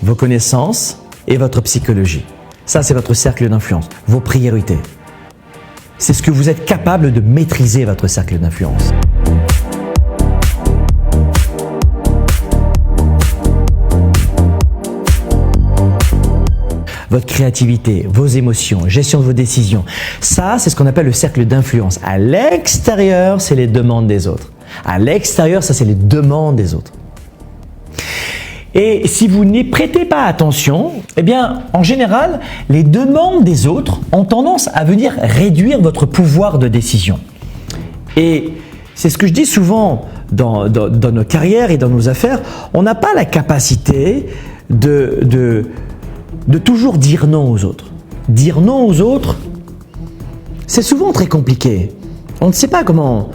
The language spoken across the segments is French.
vos connaissances et votre psychologie. Ça, c'est votre cercle d'influence, vos priorités. C'est ce que vous êtes capable de maîtriser, votre cercle d'influence. Votre créativité, vos émotions, gestion de vos décisions. Ça, c'est ce qu'on appelle le cercle d'influence. À l'extérieur, c'est les demandes des autres. À l'extérieur, ça, c'est les demandes des autres. Et si vous n'y prêtez pas attention, eh bien, en général, les demandes des autres ont tendance à venir réduire votre pouvoir de décision. Et c'est ce que je dis souvent dans nos carrières et dans nos affaires, on n'a pas la capacité de toujours dire non aux autres. Dire non aux autres, c'est souvent très compliqué. On ne sait pas comment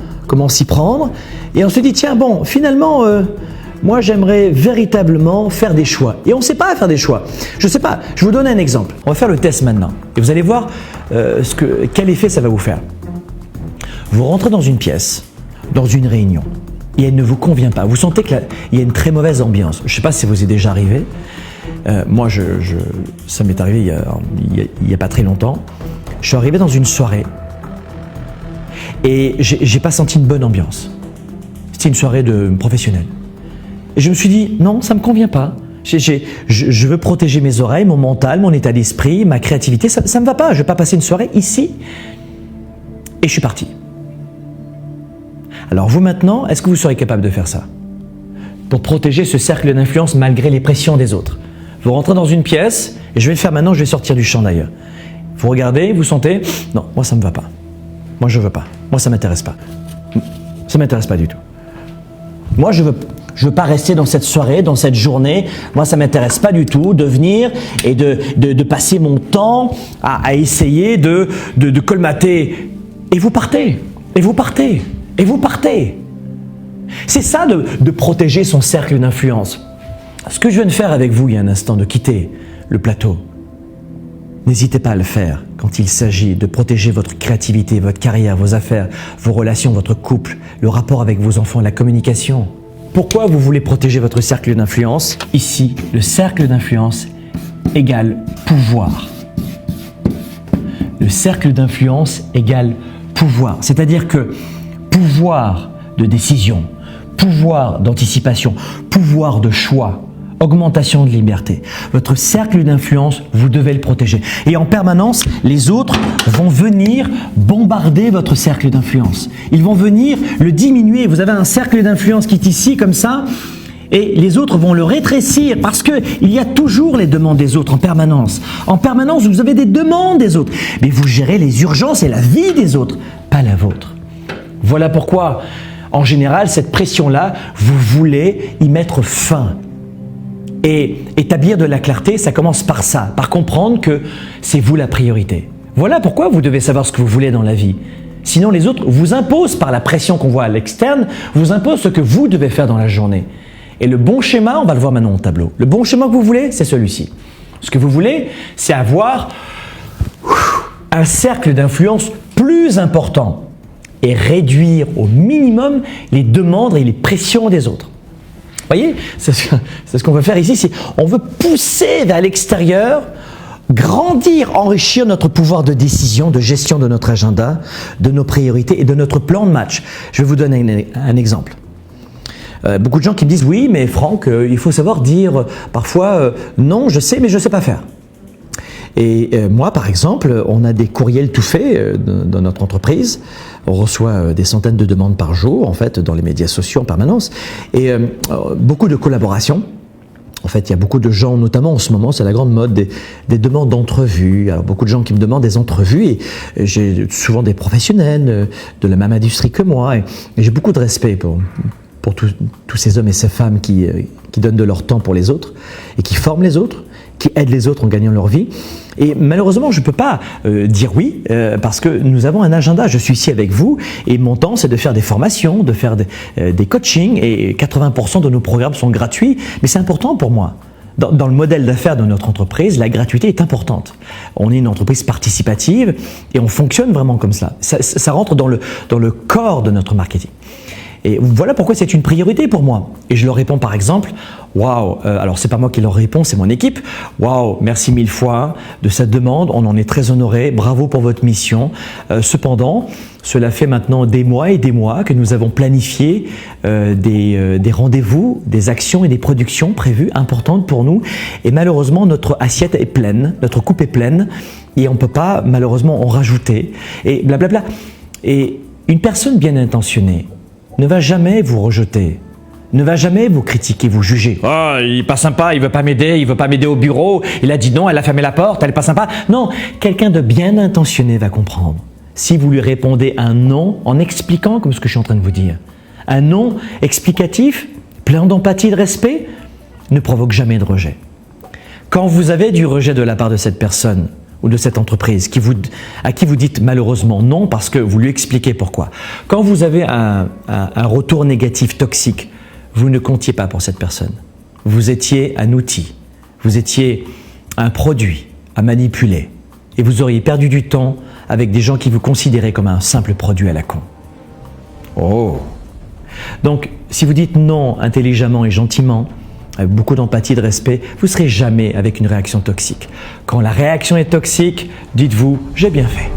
s'y prendre et on se dit tiens bon, finalement, moi j'aimerais véritablement faire des choix. Et on ne sait pas faire des choix. Je ne sais pas, je vous donne un exemple. On va faire le test maintenant et vous allez voir quel effet ça va vous faire. Vous rentrez dans une pièce, dans une réunion et elle ne vous convient pas. Vous sentez qu'il y a une très mauvaise ambiance. Je ne sais pas si ça vous est déjà arrivé. Moi, ça m'est arrivé il y a pas très longtemps. Je suis arrivé dans une soirée et j'ai pas senti une bonne ambiance. C'était une soirée professionnelle. Et je me suis dit, non, ça me convient pas. Je veux protéger mes oreilles, mon mental, mon état d'esprit, ma créativité. Ça me va pas. Je vais pas passer une soirée ici. Et je suis parti. Alors vous maintenant, est-ce que vous serez capable de faire ça? Pour protéger ce cercle d'influence malgré les pressions des autres. Vous rentrez dans une pièce, et je vais le faire maintenant, je vais sortir du champ d'ailleurs. Vous regardez, vous sentez, non, moi ça ne me va pas. Moi je veux pas. Moi ça ne m'intéresse pas. Ça ne m'intéresse pas du tout. Moi je veux pas rester dans cette soirée, dans cette journée. Moi ça ne m'intéresse pas du tout de venir et de passer mon temps à essayer de colmater. Et vous partez, et vous partez, et vous partez. C'est ça de protéger son cercle d'influence. Ce que je viens de faire avec vous il y a un instant, de quitter le plateau, n'hésitez pas à le faire quand il s'agit de protéger votre créativité, votre carrière, vos affaires, vos relations, votre couple, le rapport avec vos enfants, la communication. Pourquoi vous voulez protéger votre cercle d'influence? Ici, le cercle d'influence égale pouvoir. Le cercle d'influence égale pouvoir. C'est-à-dire que pouvoir de décision, pouvoir d'anticipation, pouvoir de choix, augmentation de liberté. Votre cercle d'influence, vous devez le protéger. Et en permanence, les autres vont venir bombarder votre cercle d'influence. Ils vont venir le diminuer. Vous avez un cercle d'influence qui est ici, comme ça, et les autres vont le rétrécir parce qu'il y a toujours les demandes des autres en permanence. En permanence, vous avez des demandes des autres. Mais vous gérez les urgences et la vie des autres, pas la vôtre. Voilà pourquoi, en général, cette pression-là, vous voulez y mettre fin. Et établir de la clarté, ça commence par ça, par comprendre que c'est vous la priorité. Voilà pourquoi vous devez savoir ce que vous voulez dans la vie. Sinon, les autres vous imposent, par la pression qu'on voit à l'externe, vous imposent ce que vous devez faire dans la journée. Et le bon schéma, on va le voir maintenant au tableau. Le bon schéma que vous voulez, c'est celui-ci. Ce que vous voulez, c'est avoir un cercle d'influence plus important et réduire au minimum les demandes et les pressions des autres. Vous voyez, c'est ce qu'on veut faire ici, on veut pousser vers l'extérieur, grandir, enrichir notre pouvoir de décision, de gestion de notre agenda, de nos priorités et de notre plan de match. Je vais vous donner un exemple. Beaucoup de gens qui me disent « Oui, mais Franck, il faut savoir dire parfois non, je sais, mais je ne sais pas faire. » Et moi, par exemple, on a des courriels tout faits dans notre entreprise. On reçoit des centaines de demandes par jour, en fait, dans les médias sociaux en permanence. Et beaucoup de collaborations. En fait, il y a beaucoup de gens, notamment en ce moment, c'est la grande mode des demandes d'entrevues. Alors, beaucoup de gens qui me demandent des entrevues et j'ai souvent des professionnels de la même industrie que moi. Et j'ai beaucoup de respect pour tous ces hommes et ces femmes qui donnent de leur temps pour les autres et qui forment les autres, qui aident les autres en gagnant leur vie. Et malheureusement, je ne peux pas dire oui parce que nous avons un agenda. Je suis ici avec vous et mon temps, c'est de faire des formations, de faire des coachings et 80% de nos programmes sont gratuits. Mais c'est important pour moi. Dans le modèle d'affaires de notre entreprise, la gratuité est importante. On est une entreprise participative et on fonctionne vraiment comme ça. Ça rentre dans le corps de notre marketing. Et voilà pourquoi c'est une priorité pour moi. Et je leur réponds par exemple, waouh, alors c'est pas moi qui leur réponds, c'est mon équipe. Waouh, merci mille fois de cette demande, on en est très honoré, bravo pour votre mission. Cependant, cela fait maintenant des mois et des mois que nous avons planifié des rendez-vous, des actions et des productions prévues importantes pour nous. Et malheureusement, notre assiette est pleine, notre coupe est pleine et on ne peut pas malheureusement en rajouter. Et blablabla. Et une personne bien intentionnée ne va jamais vous rejeter, ne va jamais vous critiquer, vous juger. Oh, il n'est pas sympa, il ne veut pas m'aider au bureau, il a dit non, elle a fermé la porte, elle n'est pas sympa. Non, quelqu'un de bien intentionné va comprendre. Si vous lui répondez un non en expliquant comme ce que je suis en train de vous dire, un non explicatif, plein d'empathie et de respect, ne provoque jamais de rejet. Quand vous avez du rejet de la part de cette personne ou de cette entreprise à qui vous dites malheureusement non parce que vous lui expliquez pourquoi. Quand vous avez un retour négatif toxique, vous ne comptiez pas pour cette personne. Vous étiez un outil, vous étiez un produit à manipuler et vous auriez perdu du temps avec des gens qui vous considéraient comme un simple produit à la con. Oh! Donc, si vous dites non intelligemment et gentiment, avec beaucoup d'empathie et de respect, vous ne serez jamais avec une réaction toxique. Quand la réaction est toxique, dites-vous « j'ai bien fait ».